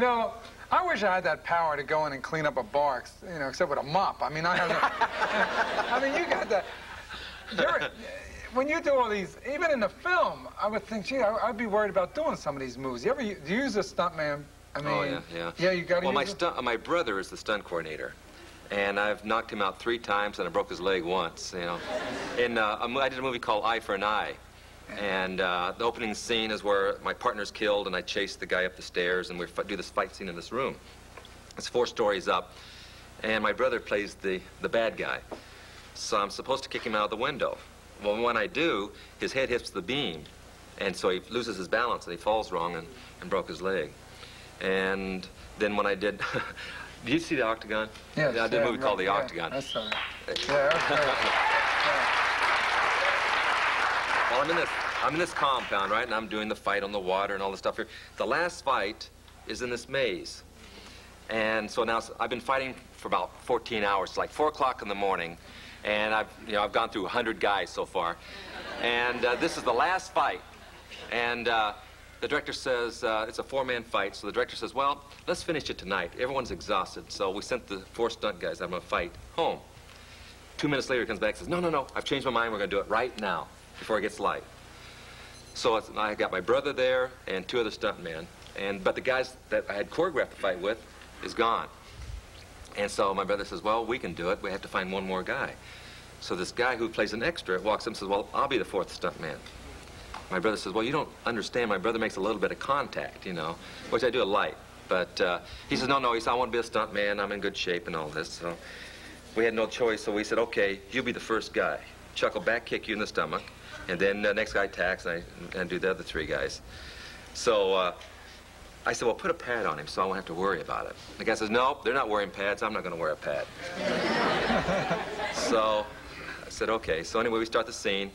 know, I wish I had that power to go in and clean up a bar, you know, except with a mop. I mean, I have I mean, you got that. When you do all these, even in the film, I would think, gee, I'd be worried about doing some of these moves. Do you use a stuntman? I mean, oh, yeah. Yeah, you got to use my brother is the stunt coordinator. And I've knocked him out 3 times, and I broke his leg once, you know. I did a movie called Eye for an Eye. And the opening scene is where my partner's killed, and I chase the guy up the stairs, and we do this fight scene in this room. It's 4 stories up, and my brother plays the bad guy. So I'm supposed to kick him out of the window. Well, when I do, his head hits the beam, and so he loses his balance, and he falls wrong and broke his leg. And then when I did... Did you see The Octagon? Yes, I did a movie called The Octagon. That's all right. Yeah. Well, I'm in this compound, right, and I'm doing the fight on the water and all this stuff here. The last fight is in this maze. And so now I've been fighting for about 14 hours, like 4 o'clock in the morning, and I've gone through 100 guys so far. And this is the last fight. And the director says, it's a 4-man fight, so the director says, well, let's finish it tonight. Everyone's exhausted, so we sent the 4 stunt guys I'm going to fight home. 2 minutes later, he comes back and says, no, I've changed my mind. We're going to do it right now, before it gets light. So I got my brother there and 2 other stuntmen, but the guys that I had choreographed the fight with is gone. And so my brother says, well, we can do it. We have to find 1 more guy. So this guy who plays an extra walks up and says, well, I'll be the 4th stuntman. My brother says, well, you don't understand. My brother makes a little bit of contact, you know, which I do a light. But he says, no, he says, I want to be a stuntman. I'm in good shape and all this. So we had no choice, so we said, okay, you'll be the first guy. Chuck will back kick you in the stomach, and then the next guy attacks, and I do the other 3 guys. So I said, well, put a pad on him so I won't have to worry about it. The guy says, no, they're not wearing pads. I'm not going to wear a pad. So I said, okay. So anyway, we start the scene.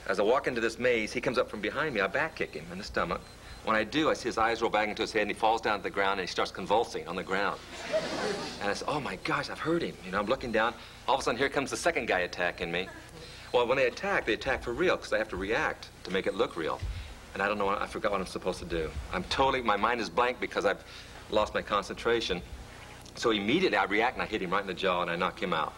As I walk into this maze, he comes up from behind me. I back kick him in the stomach. When I do, I see his eyes roll back into his head, and he falls down to the ground, and he starts convulsing on the ground. And I said, oh, my gosh, I've hurt him. You know, I'm looking down. All of a sudden, here comes the 2nd guy attacking me. Well, when they attack for real, because I have to react to make it look real. And I don't know, I forgot what I'm supposed to do. My mind is blank because I've lost my concentration. So immediately I react, and I hit him right in the jaw, and I knock him out.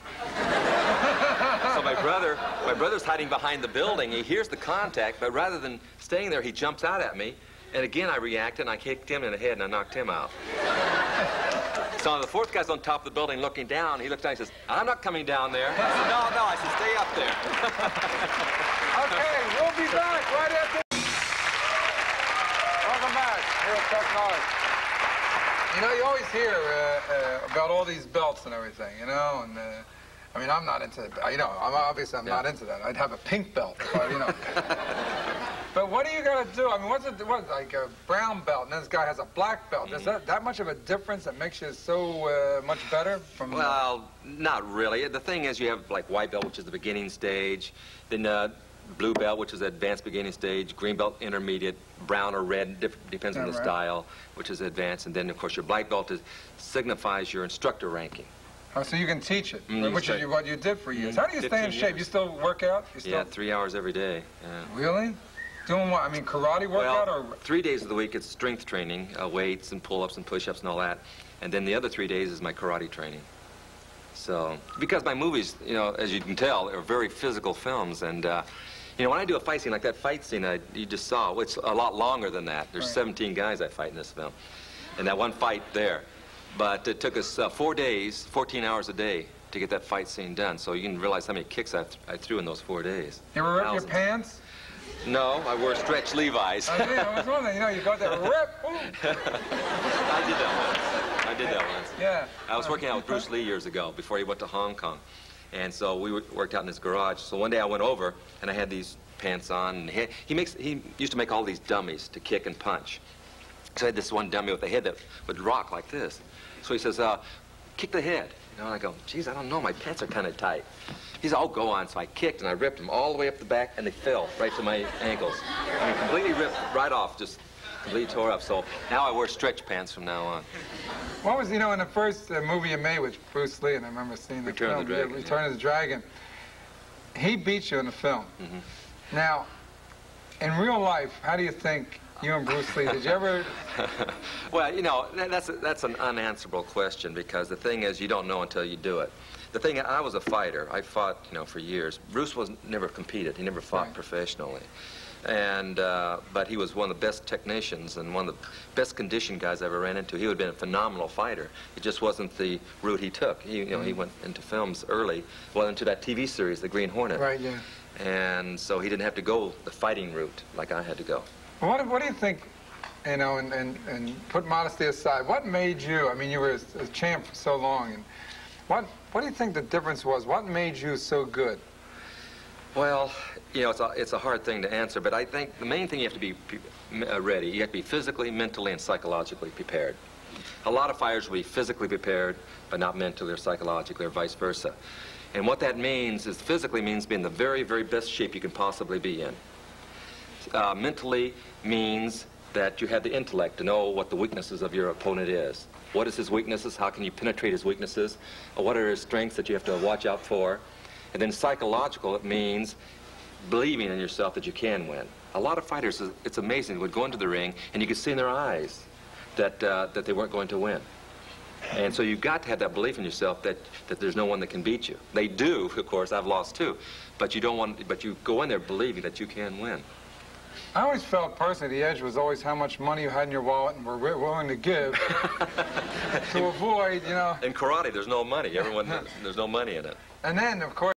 So my brother's hiding behind the building. He hears the contact, but rather than staying there, he jumps out at me. And again, I reacted, and I kicked him in the head, and I knocked him out. So the 4th guy's on top of the building looking down. He looks down and says, I'm not coming down there. I said, no. I said, stay up there. Okay, we'll be back right after. Welcome back here at Chuck Norris. You know, you always hear about all these belts and everything, you know, and I mean, I'm not into it. You know, I'm not into that. I'd have a pink belt, but, you know. But what do you got to do? I mean, what's like a brown belt, and this guy has a black belt? Is that much of a difference that makes you so much better from... Well, not really. The thing is, you have, like, white belt, which is the beginning stage, then blue belt, which is the advanced beginning stage, green belt, intermediate, brown or red, depends on the style, which is advanced, and then, of course, your black belt signifies your instructor ranking. Oh, so you can teach it, which is what you did for years. How do you stay in shape? You still work out? Yeah, 3 hours every day. Yeah. Really? Doing what? I mean, karate workout or? 3 days of the week it's strength training, weights and pull-ups and push-ups and all that. And then the other 3 days is my karate training. So, because my movies, you know, as you can tell, are very physical films. And, you know, when I do a fight scene, like that fight scene you just saw, it's a lot longer than that. There's 17 guys I fight in this film. And that one fight there. But it took us 4 days, 14 hours a day to get that fight scene done. So you can realize how many kicks I threw in those 4 days. You ever rip your pants? No, I wore stretch Levi's. I was wondering, you know, you got that rip. I did that once. Yeah. I was working out with Bruce Lee years ago before he went to Hong Kong. And so we worked out in his garage. So one day I went over, and I had these pants on. And he used to make all these dummies to kick and punch. So I had this one dummy with a head that would rock like this. So he says, kick the head. You know, and I go, geez, I don't know, my pants are kind of tight. He said, oh, go on. So I kicked, and I ripped them all the way up the back, and they fell right to my ankles. I mean, completely ripped right off, just completely tore up. So now I wear stretch pants from now on. What was, you know, in the first movie you made with Bruce Lee, and I remember seeing the Return film, of the Dragon. Return of the Dragon, he beat you in the film. Now, in real life, how do you think You and Bruce Lee, did you ever? Well, you know, that's an unanswerable question, because the thing is, you don't know until you do it. The thing, I was a fighter. I fought, you know, for years. Bruce never competed. He never fought professionally. And, but he was one of the best technicians and one of the best conditioned guys I ever ran into. He would have been a phenomenal fighter. It just wasn't the route he took. He, you know, he went into films early, well, into that TV series, The Green Hornet. Right, yeah. And so he didn't have to go the fighting route like I had to go. What do you think, you know, and put modesty aside, what made you, I mean, you were a champ for so long, and what do you think the difference was? What made you so good? Well, you know, it's a hard thing to answer, but I think the main thing, you have to be ready. You have to be physically, mentally, and psychologically prepared. A lot of fighters will be physically prepared, but not mentally or psychologically, or vice versa. And what that means is, physically means being in the very, very best shape you can possibly be in. Mentally means that you have the intellect to know what the weaknesses of your opponent is. What is his weaknesses? How can you penetrate his weaknesses? What are his strengths that you have to watch out for? And then psychological, it means believing in yourself that you can win. A lot of fighters, it's amazing, would go into the ring and you could see in their eyes that they weren't going to win. And so you've got to have that belief in yourself that there's no one that can beat you. They do, of course. I've lost too, but you don't want. But you go in there believing that you can win. I always felt personally the edge was always how much money you had in your wallet and were willing to give to avoid, you know. In karate, there's no money. There's no money in it. And then, of course.